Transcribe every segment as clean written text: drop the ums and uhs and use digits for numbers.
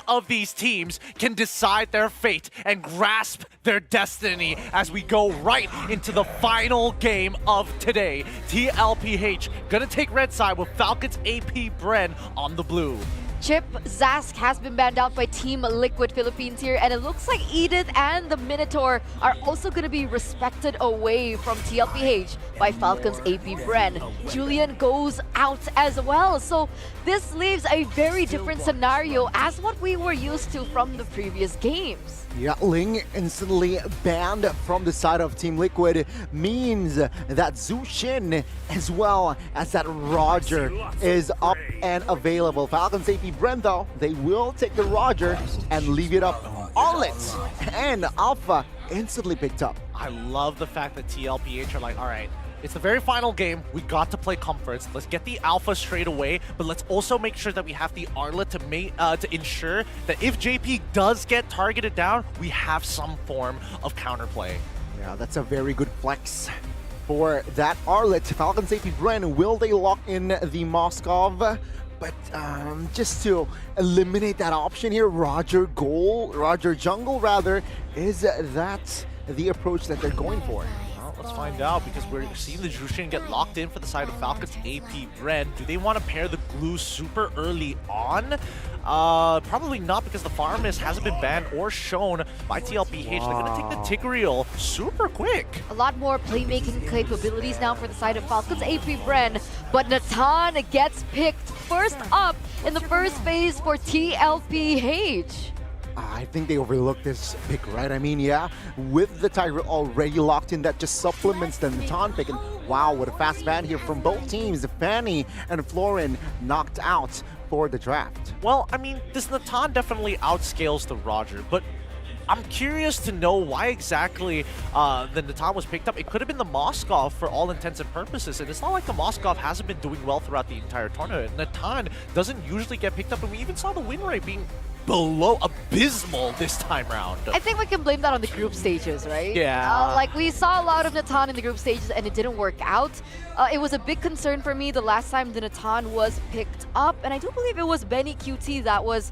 of these teams can decide their fate and grasp their destiny as we go right into the final game of today. TLPH gonna take red side with Falcons AP Bren on the blue. Chip Zask has been banned out by Team Liquid Philippines here, and it looks like Edith and the Minotaur are also going to be respected away from TLPH by Falcons AP Bren. Julian goes out as well, so this leaves a very different scenario as what we were used to from the previous games. Yeah, Ling instantly banned from the side of Team Liquid means that Zushin as well as that Roger is up and available. Falcons AP Bren though, they will take the Roger and leave it up on it. And Alpha instantly picked up. I love the fact that TLPH are like, all right, it's the very final game. We got to play comforts. Let's get the alpha straight away, but let's also make sure that we have the Arla to ensure that if JP does get targeted down, we have some form of counterplay. Yeah, that's a very good flex for that Arlet. Falcons AP Bren, will they lock in the Moskov? But just to eliminate that option here, Roger Jungle rather, is that the approach that they're going for? Let's find out, because we're seeing the Jushin get locked in for the side of Falcons AP Bren. Do they want to pair the glue super early on? Probably not, because the Pharmist hasn't been banned or shown by TLPH. They're going to take the Tigreal super quick. A lot more playmaking capabilities now for the side of Falcons AP Bren, but Natan gets picked first up in the first phase for TLPH. I think they overlooked this pick, right? I mean, yeah, with the Tiger already locked in, that just supplements the Natan pick. And wow, what a fast ban here from both teams. Fanny and Florin knocked out for the draft. Well, I mean, this Natan definitely outscales the Roger, but I'm curious to know why exactly the Natan was picked up. It could have been the Moskov for all intents and purposes, and it's not like the Moskov hasn't been doing well throughout the entire tournament. Natan doesn't usually get picked up, and we even saw the win rate being below abysmal this time round. I think we can blame that on the group stages, right? Yeah. Like, we saw a lot of Natan in the group stages and it didn't work out. It was a big concern for me the last time the Natan was picked up, and I do believe it was Benny QT that was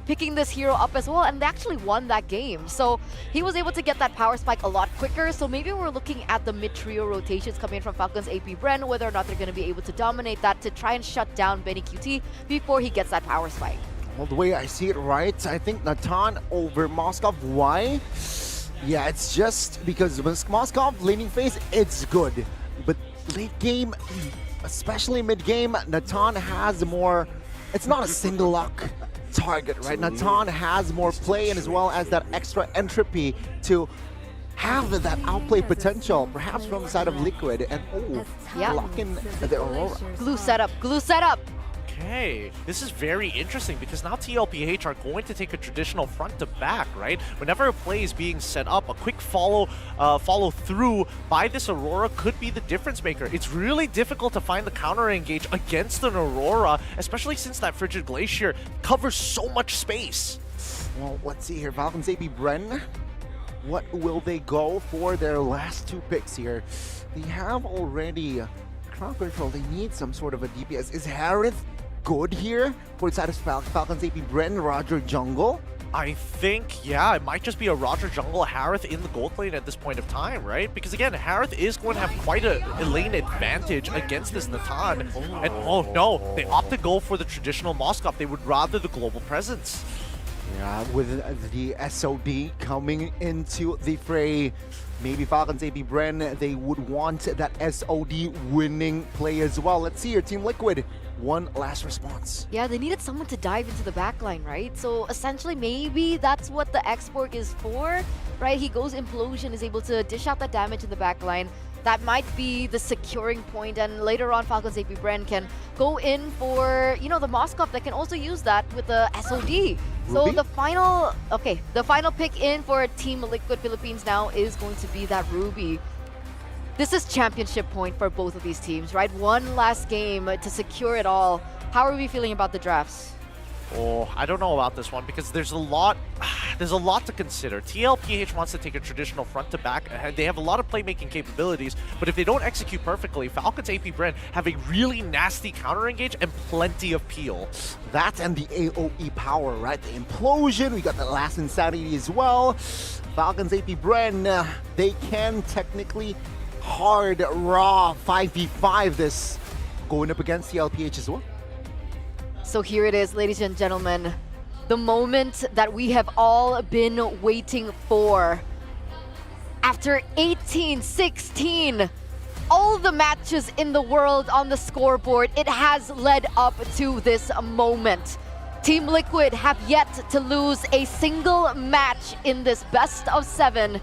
picking this hero up as well, and they actually won that game. So he was able to get that power spike a lot quicker, so maybe we're looking at the mid-trio rotations coming in from Falcons AP Bren, whether or not they're going to be able to dominate that to try and shut down Benny QT before he gets that power spike. Well, the way I see it, right, I think Natan over Moskov. Why? Yeah, it's just because Moskov laning phase, it's good. But late game, especially mid game, Natan has more, it's not a single lock target, right? Natan has more play, and as well as that extra entropy to have that outplay potential, perhaps from the side of Liquid. And lock in the Aurora. Glue setup, glue setup! Okay, this is very interesting, because now TLPH are going to take a traditional front to back, right? Whenever a play is being set up, a quick follow through by this Aurora could be the difference maker. It's really difficult to find the counter engage against an Aurora, especially since that Frigid Glacier covers so much space. Well, let's see here. Falcons AP Bren, what will they go for their last two picks here? They have already crowd control. They need some sort of a DPS. Is Harith good here for the side of Falcons AP Bren, Roger Jungle? I think, yeah, it might just be a Roger Jungle Harith in the gold lane at this point of time, right? Because again, Harith is going to have quite a lane advantage against this Natan. And oh no, they opt to go for the traditional Moskov. They would rather the global presence. Yeah, with the SOD coming into the fray, maybe Falcons AP Bren, they would want that SOD winning play as well. Let's see here, Team Liquid. One last response. Yeah, they needed someone to dive into the backline, right? So essentially, maybe that's what the X-Borg is for, right? He goes Implosion, is able to dish out that damage in the backline. That might be the securing point, and later on, Falcons AP Bren can go in for, you know, the Moskov that can also use that with the SOD. So the final pick in for Team Liquid Philippines now is going to be that Ruby. This is championship point for both of these teams, right? One last game to secure it all. How are we feeling about the drafts? Oh, I don't know about this one, because there's a lot there's a lot to consider. TLPH wants to take a traditional front to back. They have a lot of playmaking capabilities, but if they don't execute perfectly, Falcons AP Bren have a really nasty counter engage and plenty of peel. That and the AOE power, right? The implosion, we got the last insanity as well. Falcons AP Bren, they can technically hard raw 5v5 this, going up against the LPH as well. So here it is, ladies and gentlemen. The moment that we have all been waiting for. After 18, 16, all the matches in the world on the scoreboard, it has led up to this moment. Team Liquid have yet to lose a single match in this best of 7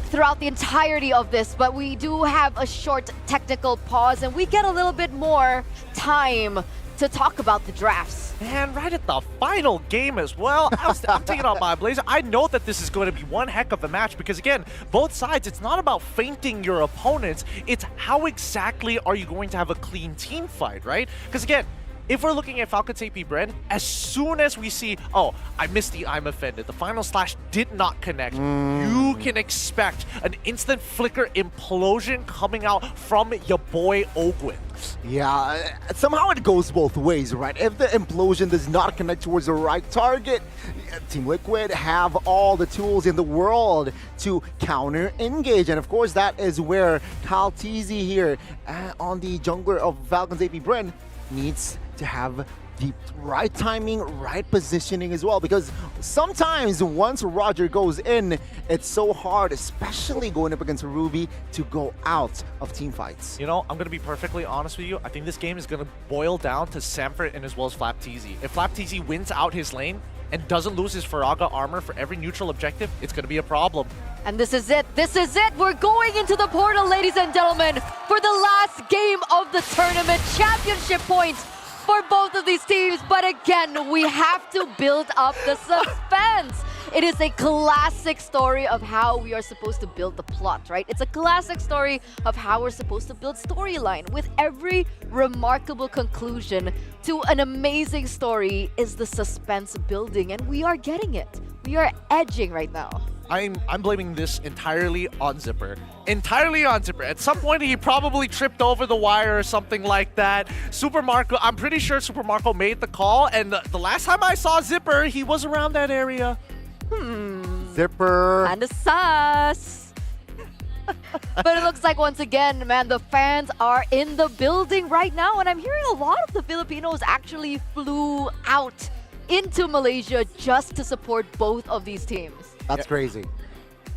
throughout the entirety of this, but we do have a short technical pause and we get a little bit more time to talk about the drafts. And right at the final game as well, I'm taking out my blazer. I know that this is going to be one heck of a match because, again, both sides, it's not about feinting your opponents. It's how exactly are you going to have a clean team fight, right? Because, again, if we're looking at Falcons AP Bren, as soon as we see, oh, I missed the I'm offended, the final slash did not connect, you can expect an instant flicker implosion coming out from your boy Ogwin. Yeah, somehow it goes both ways, right? If the implosion does not connect towards the right target, Team Liquid have all the tools in the world to counter engage. And of course, that is where Kyle Teasy here on the jungler of Falcons AP Bren needs to have the right timing, right positioning as well, because sometimes once Roger goes in, it's so hard, especially going up against Ruby, to go out of team fights. You know, I'm going to be perfectly honest with you. I think this game is going to boil down to Sanford and as well as Flapteezy. If Flapteezy wins out his lane and doesn't lose his Faraga armor for every neutral objective, it's going to be a problem. And this is it. This is it. We're going into the portal, ladies and gentlemen, for the last game of the tournament. Championship points for both of these teams. But again, we have to build up the suspense. It is a classic story of how we are supposed to build the plot, right? It's a classic story of how we're supposed to build storyline. With every remarkable conclusion to an amazing story is the suspense building, and we are getting it. We are edging right now. I'm blaming this entirely on Zipper. Entirely on Zipper. At some point, he probably tripped over the wire or something like that. Super Marco, I'm pretty sure Super Marco made the call, and the last time I saw Zipper, he was around that area. Zipper. And the sus. But it looks like, once again, man, the fans are in the building right now, and I'm hearing a lot of the Filipinos actually flew out into Malaysia just to support both of these teams. That's crazy.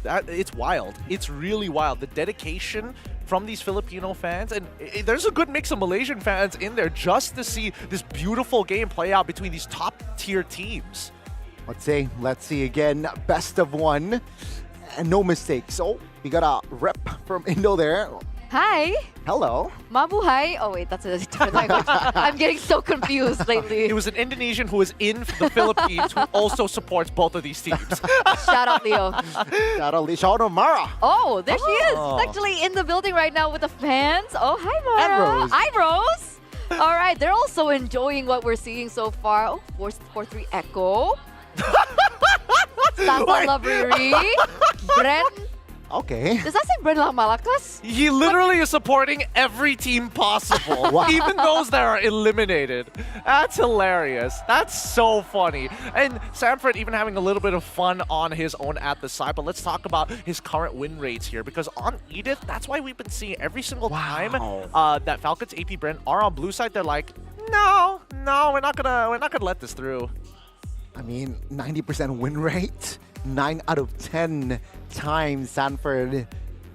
It's wild. It's really wild. The dedication from these Filipino fans, and there's a good mix of Malaysian fans in there just to see this beautiful game play out between these top-tier teams. Let's see again. Best of 1 and no mistakes. Oh, we got a rep from Indo there. Hi. Hello. Mabuhay. Oh wait, that's a different language. I'm getting so confused lately. It was an Indonesian who is in the Philippines who also supports both of these teams. Shout out, Leo. Shout out Mara. Oh, there she is. She's actually in the building right now with the fans. Oh, hi, Mara. And Rose. Hi, Rose. All right, they're also enjoying what we're seeing so far. Oh, 4-3 Echo. Sasa Labriri. Bren. Okay. Does that say Bren Lang Malakas? He literally is supporting every team possible, Wow. even those that are eliminated. That's hilarious. That's so funny. And Sanford even having a little bit of fun on his own at the side. But let's talk about his current win rates here, because on Edith, that's why we've been seeing every single time that Falcons AP Bren are on blue side. They're like, no, we're not gonna let this through. I mean, 90% win rate. 9 out of 10 times Sanford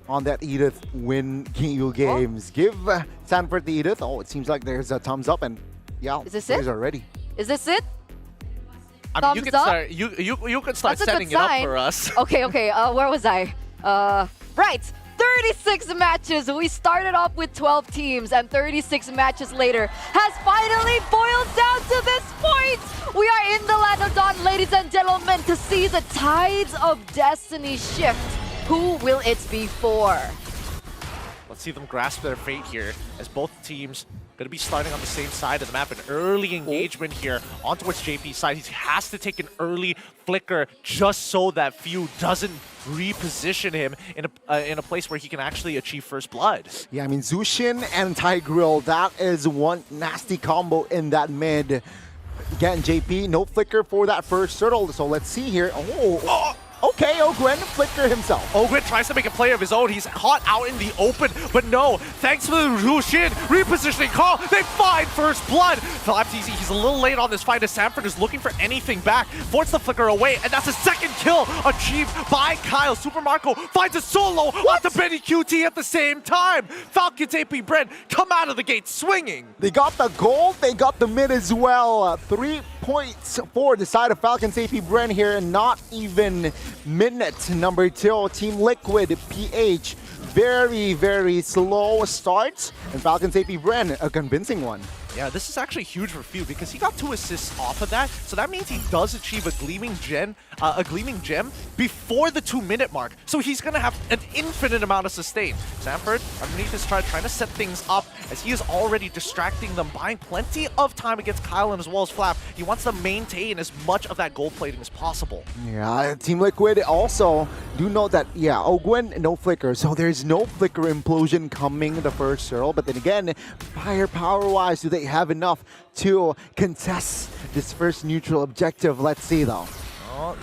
on that Edith win games. Give Sanford the Edith. Oh, it seems like there's a thumbs up, and yeah, Is this players it? are ready. Is this it? I mean, you Thumbs can up? start. You can start That's a good setting it up sign. for us. Okay. Where was I? Right. 36 matches. We started off with 12 teams, and 36 matches later has finally boiled down to this point. We are in the land of dawn, ladies and gentlemen, to see the tides of destiny shift. Who will it be for? Let's see them grasp their fate here as both teams going to be starting on the same side of the map. An early engagement here on towards JP's side. He has to take an early flicker just so that Few doesn't reposition him in a place where he can actually achieve first blood. Yeah, I mean, Zushin and Tigreal, that is one nasty combo in that mid. Again, JP, no flicker for that first turtle, so let's see here. Oh. Okay, Ogwen, flicker himself. Ogwen tries to make a play of his own. He's caught out in the open, but no. Thanks for the Rushin repositioning call. They find first blood. FCAP, he's a little late on this fight as Sanford is looking for anything back. Forced the flicker away, and that's a second kill achieved by Kyle. Super Marco finds a solo onto Benny QT at the same time. Falcons AP Brent come out of the gate swinging. They got the gold, they got the mid as well. 3 points for the side of Falcons AP Brent here, and not even minute number 2. Team Liquid PH, very, very slow start, and Falcons AP Brent, a convincing one. Yeah, this is actually huge for Few because he got 2 assists off of that, so that means he does achieve a gleaming gem before the 2-minute mark. So he's gonna have an infinite amount of sustain. Sanford underneath his trying to set things up as he is already distracting them, buying plenty of time against Kyle and as well as FCAP. He wants to maintain as much of that gold plating as possible. Yeah, Team Liquid also do know that, yeah, Ogwen, no flicker, so there's no flicker implosion coming the first turtle, but then again, firepower-wise, do they have enough to contest this first neutral objective? Let's see though. Oh,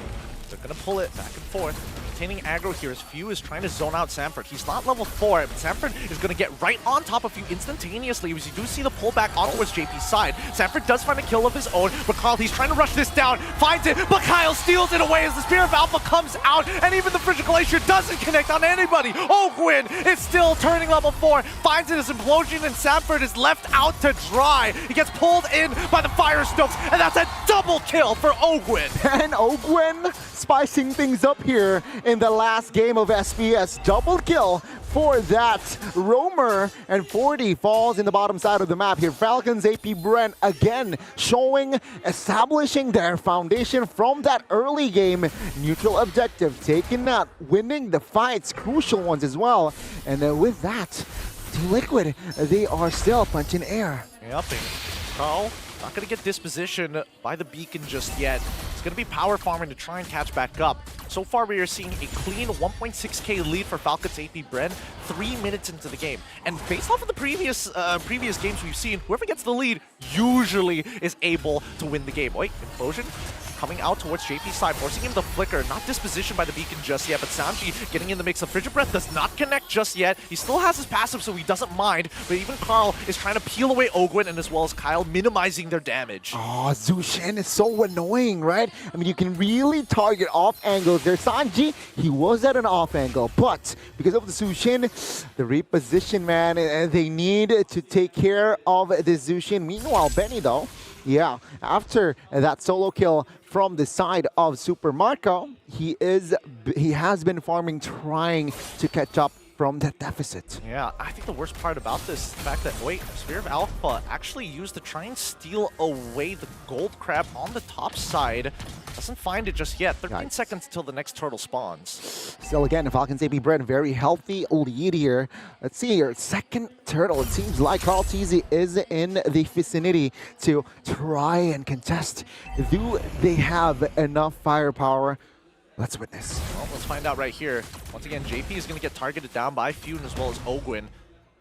they're gonna pull it back and forth. Maintaining aggro here as Few is trying to zone out Sanford. He's not level 4, but Sanford is going to get right on top of Few instantaneously as you do see the pullback on towards JP's side. Sanford does find a kill of his own, but Carl, he's trying to rush this down, finds it, but Kyle steals it away as the Spear of Alpha comes out, and even the Frigid Glacier doesn't connect on anybody. Ogwen is still turning level 4, finds it as Implosion, and Sanford is left out to dry. He gets pulled in by the Fire Stokes, and that's a double kill for Ogwen. And Ogwen spicing things up here in the last game of SPS. Double kill for that roamer, and 40 falls in the bottom side of the map here. Falcons AP Brent again showing, establishing their foundation from that early game. Neutral objective taken out, winning the fights, crucial ones as well. And with that, Team Liquid, they are still punching air. Yep, Carl not going to get disposition by the beacon just yet. It's going to be power farming to try and catch back up. So far, we are seeing a clean 1.6k lead for Falcons AP Brent 3 minutes into the game. And based off of the previous games we've seen, whoever gets the lead usually is able to win the game. Wait, Implosion coming out towards JP's side, forcing him to flicker. Not dispositioned by the beacon just yet, but Sanji getting in the mix of Frigid Breath does not connect just yet. He still has his passive, so he doesn't mind, but even Carl is trying to peel away Ogwen and as well as Kyle, minimizing their damage. Oh, Zushin is so annoying, right? I mean, you can really target off angles there. Sanji, he was at an off angle, but because of the Zushin, the reposition, man, they need to take care of the Zushin. Meanwhile, Benny, though, yeah, after that solo kill from the side of Super Marco, he has been farming, trying to catch up from that deficit. Yeah, I think the worst part about this is the fact that, wait, Spear of Alpha actually used to try and steal away the gold crab on the top side. Doesn't find it just yet. 13 seconds until the next turtle spawns. Still again, Falcons AP Brent, very healthy lead here. Let's see here, second turtle. It seems like Carl Teasy is in the vicinity to try and contest. Do they have enough firepower? Let's witness. Well, let's find out right here. Once again, JP is going to get targeted down by Few as well as Ogwen.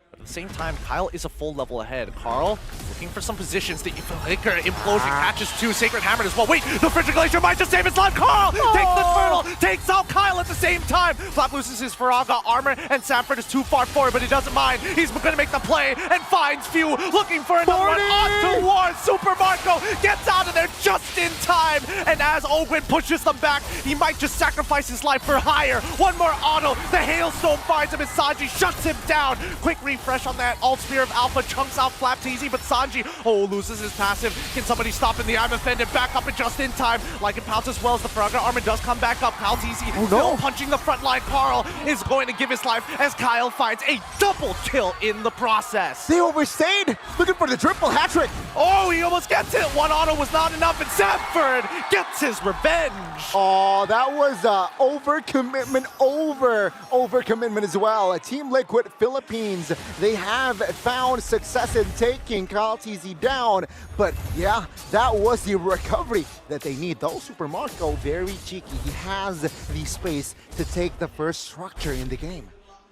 But at the same time, Kyle is a full level ahead. Carl looking for some positions. The Flicker Implosion catches 2. Sacred Hammer as well. Wait, the Frigid Glacier might just save his life. Carl takes the turtle, takes out Kyle at the same time. FCAP loses his Faraga armor, and Sanford is too far forward, but he doesn't mind. He's going to make the play and finds Few looking for another one on towards Super Marco. Gets out of there just in time. And as Ogwen pushes them back, he might just sacrifice his life for hire. One more auto. The Hailstone finds him as Sanji shuts him down. Quick refresh on that. Alt Spear of Alpha chunks out FCAP Teasy, but Sanji, loses his passive. Can somebody stop in the I'm offended? Back up and just in time. Like it pounds as well as the Faraga armor does come back up. Kyle Teasy still punching the front line. Carl is going to give his life as Kyle finds a double kill in the process. They overstayed, looking for the triple hat trick. Oh, he almost gets it. One auto was not enough. up, and Sanford gets his revenge. Oh, that was overcommitment as well. Team Liquid Philippines, they have found success in taking Kyle TZ down, but yeah, that was the recovery that they need. Though Super Marco, very cheeky. He has the space to take the first structure in the game.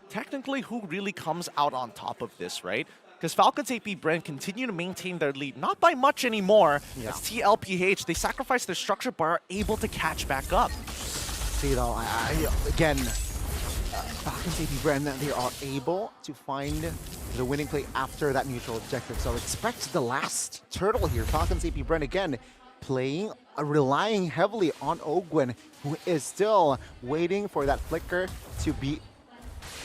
Technically, who really comes out on top of this, right? Because Falcons AP Brand continue to maintain their lead, not by much anymore. Yeah. It's TLPH. They sacrifice their structure but are able to catch back up. See though, again, Falcons AP Brand, they are able to find the winning play after that neutral objective. So expect the last turtle here. Falcons AP Brand again playing, relying heavily on Ogwen, who is still waiting for that flicker to be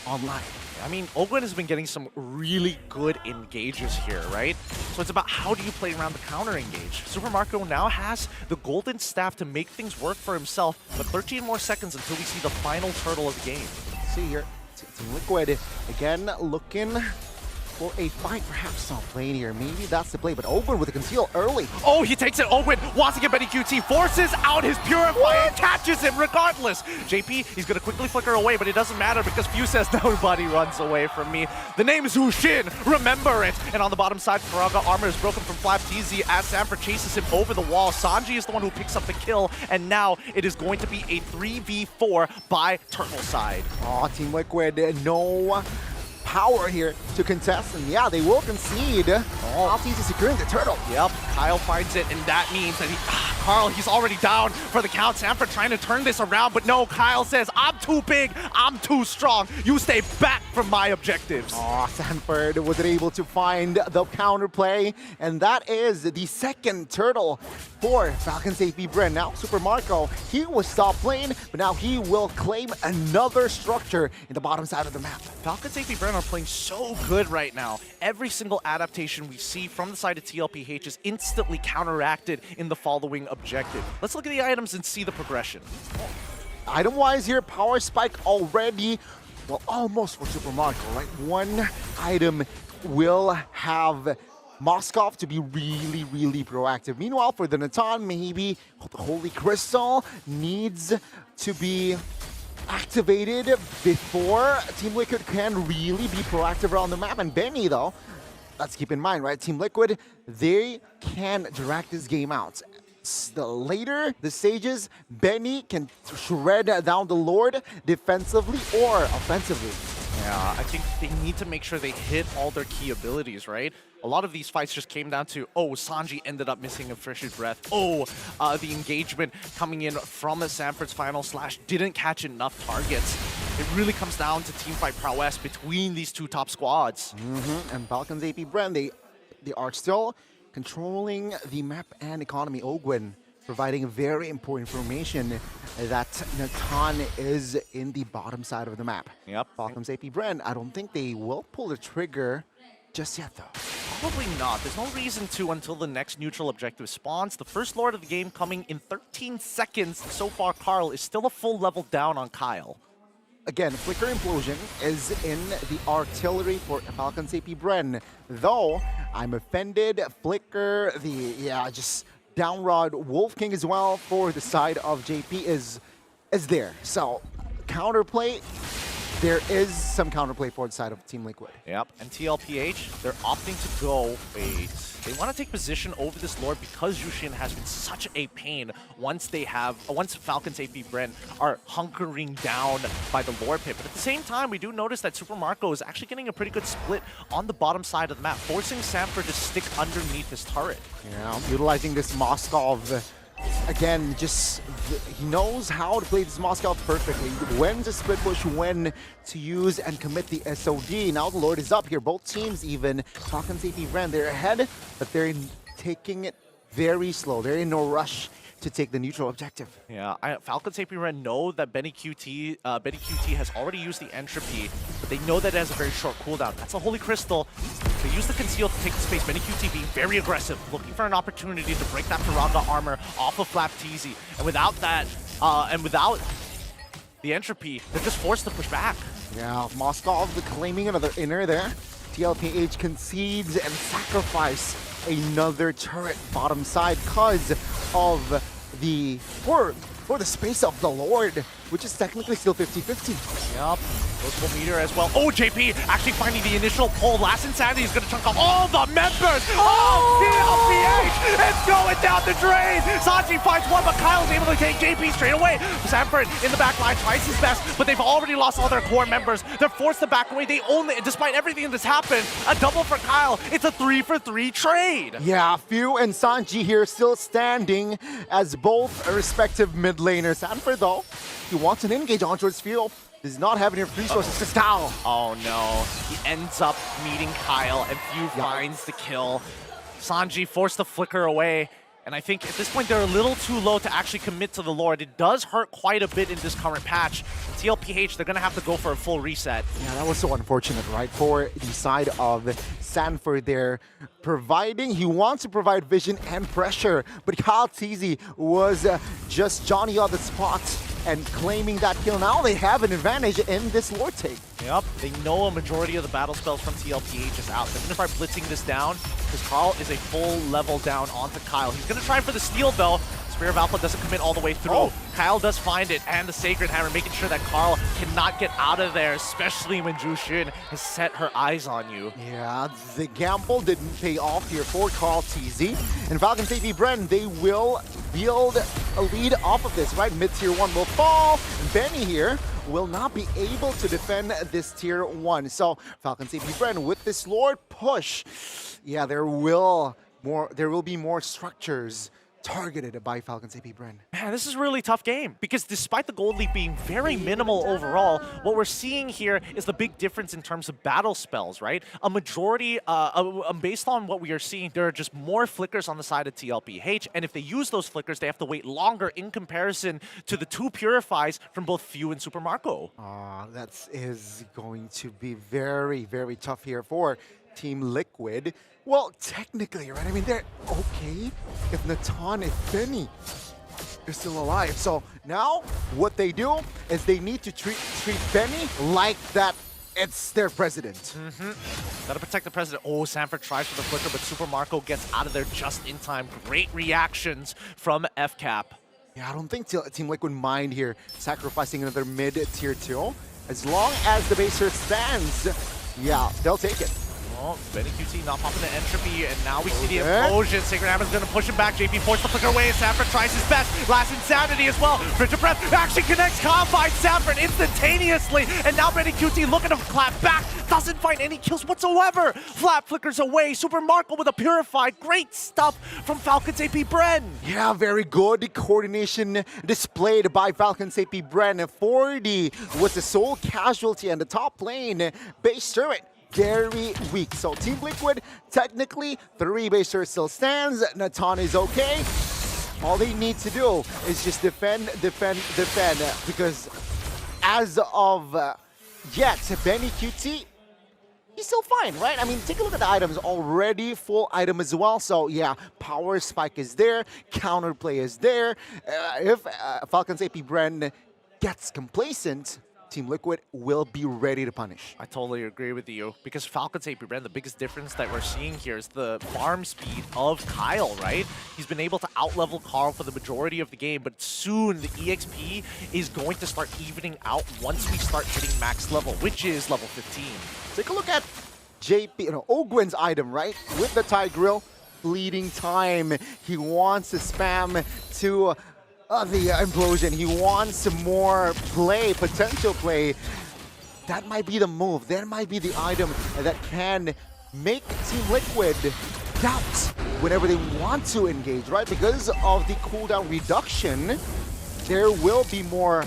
online. I mean, Ogwen has been getting some really good engages here, right? So it's about how do you play around the counter engage. Super Marco now has the golden staff to make things work for himself, but 13 more seconds until we see the final turtle of the game. See here, Team Liquid again looking for a fight, perhaps not playing here. Maybe that's the play, but Ogwen with a conceal early. Oh, he takes it. Ogwen wants to get Benny QT, forces out his Purify and catches him regardless. JP, he's going to quickly flicker away, but it doesn't matter because Few says nobody runs away from me. The name is Hushin, remember it. And on the bottom side, Faraga armor is broken from Flap TZ as Sanford chases him over the wall. Sanji is the one who picks up the kill, and now it is going to be a 3v4 by Turtle side. Oh, Team Liquid, no power here to contest, and yeah, they will concede. Oh, TZ securing the turtle. Yep, Kyle finds it, and that means that Carl, he's already down for the count. Sanford trying to turn this around, but no, Kyle says, I'm too big, I'm too strong. You stay back from my objectives. Oh, Sanford wasn't able to find the counterplay, and that is the second turtle for Falcons AP Brand. Now, Super Marco, he will stop playing, but now he will claim another structure in the bottom side of the map. Falcons AP Brand are playing so good right now. Every single adaptation we see from the side of TLPH is instantly counteracted in the following objective. Let's look at the items and see the progression. Item-wise here, Power Spike already, well, almost for Super Marco, right? One item will have Moskov to be really, really proactive. Meanwhile, for the Natan, maybe the Holy Crystal needs to be activated before Team Liquid can really be proactive around the map. And Benny, though, let's keep in mind, right? Team Liquid, they can drag this game out. The later the stages, Benny can shred down the Lord defensively or offensively. Yeah, I think they need to make sure they hit all their key abilities, right? A lot of these fights just came down to, oh, Sanji ended up missing a fresh's breath. Oh, the engagement coming in from the Sanford's final slash didn't catch enough targets. It really comes down to teamfight prowess between these two top squads. And Falcons AP Brand, they are still controlling the map and economy. Ogwen providing very important information that Natan is in the bottom side of the map. Yep. Falcons AP Brand, I don't think they will pull the trigger just yet, though. Probably not. There's no reason to until the next neutral objective spawns. The first Lord of the game coming in 13 seconds. So far, Carl is still a full level down on Kyle. Again, Flicker Implosion is in the artillery for Falcons AP Bren. Though, I'm offended. Flicker, just Downrod, Wolf King as well for the side of JP is there. So, counterplay, there is some counterplay for the side of Team Liquid. Yep, and TLPH, they're opting to go, wait. They want to take position over this Lord because Yushin has been such a pain once Falcons AP Bren are hunkering down by the Lord pit. But at the same time, we do notice that Super Marco is actually getting a pretty good split on the bottom side of the map, forcing Sanford to stick underneath his turret. Yeah, utilizing this Moskov. Again, he knows how to play this Moskov perfectly. When to split push, when to use and commit the SOD. Now the Lord is up here. Both teams even. Falcons AP Bren, they're ahead, but they're taking it very slow. They're in no rush to take the neutral objective. Yeah, Falcons AP Ren know that Benny QT has already used the entropy, but they know that it has a very short cooldown. That's a Holy Crystal. They use the conceal to take the space. Benny QT being very aggressive, looking for an opportunity to break that Faraga armor off of Flap TZ. And without that, and without the entropy, they're just forced to push back. Yeah, Moskov claiming another inner there. TLPH concedes and sacrifice another turret bottom side because of the for the space of the Lord, which is technically still 50-50. Yep. Multiple meter as well. Oh, JP actually finding the initial pull. Last Insanity is going to chunk off all the members. Oh, TLPH! It's going down the drain. Sanji finds one, but Kyle's able to take JP straight away. Sanford in the back line tries his best, but they've already lost all their core members. They're forced to back away. They only, despite everything that's happened, a double for Kyle. It's a 3-for-3 trade. Yeah, Few and Sanji here still standing as both respective mid laners. Sanford, though, he wants an engage on towards Few. Does not have enough resources to style. Oh no, he ends up meeting Kyle and Few finds the kill. Sanji forced the flicker away. And I think at this point they're a little too low to actually commit to the Lord. It does hurt quite a bit in this current patch. TLPH, they're gonna have to go for a full reset. Yeah, that was so unfortunate, right? For the side of Sanford there, he wants to provide vision and pressure, but Kyle TZ was just Johnny on the spot and claiming that kill. Now they have an advantage in this Lord take. Yep, they know a majority of the battle spells from TLPH is out. They're gonna start blitzing this down because Carl is a full level down onto Kyle. He's gonna try for the steal though. Spear of Alpha doesn't commit all the way through. Oh. Kyle does find it, and the Sacred Hammer, making sure that Carl cannot get out of there, especially when Jushin has set her eyes on you. Yeah, the gamble didn't pay off here for Carl TZ. And Falcons AP Bren, they will build a lead off of this, right? Mid-tier 1 will fall. Benny here will not be able to defend this tier 1. So Falcons AP Bren with this Lord push, yeah, there will be more structures targeted by Falcons AP Bren. Man, this is a really tough game because despite the gold lead being very minimal overall, what we're seeing here is the big difference in terms of battle spells, right? A majority, based on what we are seeing, there are just more flickers on the side of TLPH, and if they use those flickers, they have to wait longer in comparison to the 2 Purifies from both Few and Super Marco. That is going to be very, very tough here for Team Liquid. Well, technically, right? I mean, they're okay if Natan and Benny are still alive. So now what they do is they need to treat Benny like that it's their president. Gotta protect the president. Oh, Sanford tries for the flicker, but Super Marco gets out of there just in time. Great reactions from FCAP. Yeah, I don't think Team Liquid mind here sacrificing another mid-tier 2. As long as the base here stands, yeah, they'll take it. Oh, Benny QT not popping the entropy, and now we see the implosion. Sacred Hammer's gonna push him back. JP forced the flicker away, and Sanford tries his best. Last Insanity as well. Bridge of Breath actually connects. Kyle finds Sanford instantaneously, and now Benny QT looking to clap back. Doesn't find any kills whatsoever. Flap flickers away. Super Marco with a Purified. Great stuff from Falcons AP Bren. Yeah, very good coordination displayed by Falcons AP Bren. 40 was the sole casualty in the top lane. Base turret very weak. So Team Liquid, technically, 3 base turret still stands. Natan is okay. All they need to do is just defend. Because as of yet, Benny QT, he's still fine, right? I mean, take a look at the items. Already full item as well. So yeah, power spike is there. Counterplay is there. If Falcons AP Bren gets complacent, Team Liquid will be ready to punish. I totally agree with you, because Falcons AP Bren, the biggest difference that we're seeing here is the farm speed of Kyle, right? He's been able to outlevel Carl for the majority of the game, but soon the EXP is going to start evening out once we start hitting max level, which is level 15. Take a look at Ogwen's item, right? With the Tie Grill, bleeding time. He wants to spam to the implosion. He wants some more play, potential play. That might be the move. That might be the item that can make Team Liquid doubt whenever they want to engage, right? Because of the cooldown reduction, there will be more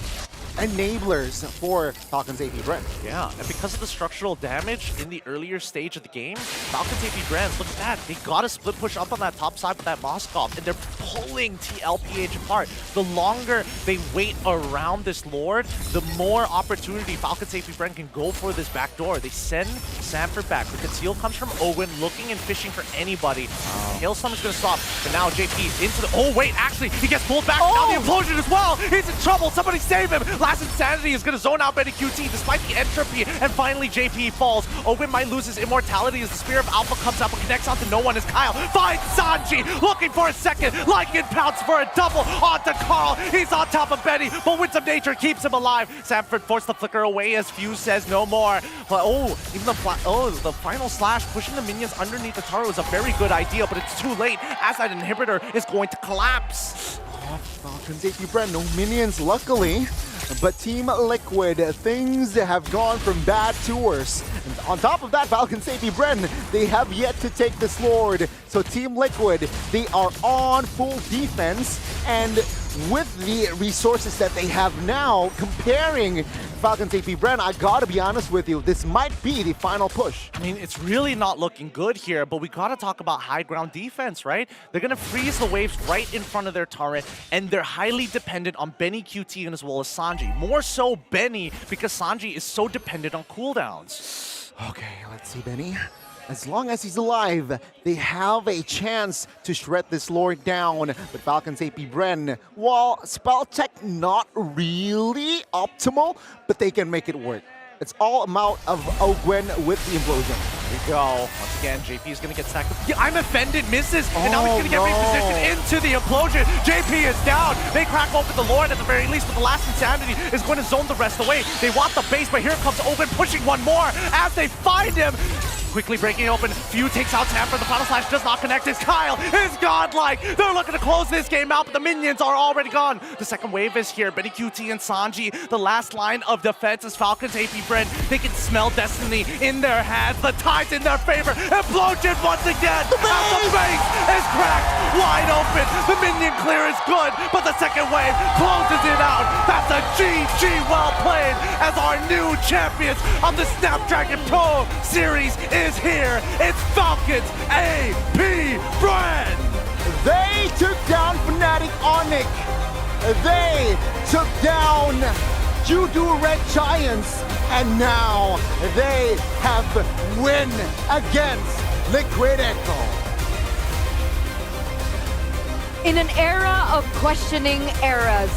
enablers for Falcons AP Bren. Yeah, and because of the structural damage in the earlier stage of the game, Falcons AP Bren, look at that. They got a split push up on that top side with that Moskov, and they're pulling TLPH apart. The longer they wait around this Lord, the more opportunity Falcons AP Bren can go for this back door. They send Sanford back. The conceal comes from Owen, looking and fishing for anybody. Hailstorm is going to stop, but now JP into the... Oh, wait, actually, he gets pulled back. Now the implosion as well. He's in trouble. Somebody save him. Last Insanity is going to zone out Benny QT despite the entropy, and finally JP falls. Owen might lose his immortality as the Spear of Alpha comes out but connects onto no one as Kyle finds Sanji, looking for a second. Lycan pounce for a double onto Carl. He's on top of Benny, but Winds of Nature keeps him alive. Sanford forced the flicker away as Fuse says no more. But even the final slash pushing the minions underneath the Taro is a very good idea, but it's too late as that inhibitor is going to collapse. Falcons AP Brand, no minions luckily, but Team Liquid, things have gone from bad to worse. And on top of that, Falcons AP Bren, they have yet to take this Lord. So Team Liquid, they are on full defense, and with the resources that they have now, comparing Falcons AP Bren, I gotta be honest with you, this might be the final push. I mean, it's really not looking good here, but we gotta talk about high ground defense, right? They're gonna freeze the waves right in front of their turret, and they're highly dependent on Benny QT and as well as Sanji. More so Benny, because Sanji is so dependent on cooldowns. Okay, let's see, Benny. As long as he's alive, they have a chance to shred this Lord down. But Falcons AP Bren, while spell tech not really optimal, but they can make it work. It's all amount of Ogwen with the implosion. Here we go. Once again, JP is going to get stacked. Yeah, I'm offended, misses, and now he's going to get repositioned into the implosion. JP is down. They crack open the Lord at the very least, but the last Insanity is going to zone the rest away. They want the base, but here comes Open pushing one more as they find him. Quickly breaking it open. Few takes out Sanford. The final slash does not connect. His Kyle is godlike. They're looking to close this game out, but the minions are already gone. The second wave is here. Benny QT and Sanji. The last line of defense is Falcons AP Bren. They can smell destiny in their hands. The tide's in their favor. Implosion once again. The base is cracked. Wide open. The minion clear is good, but the second wave closes it out. That's a GG well played as our new champions of the Snapdragon Pro Series is here. It's Falcons AP Bren. They took down Fnatic Onyx. They took down Judo Red Giants. And now they have win against Liquid Echo. In an era of questioning eras,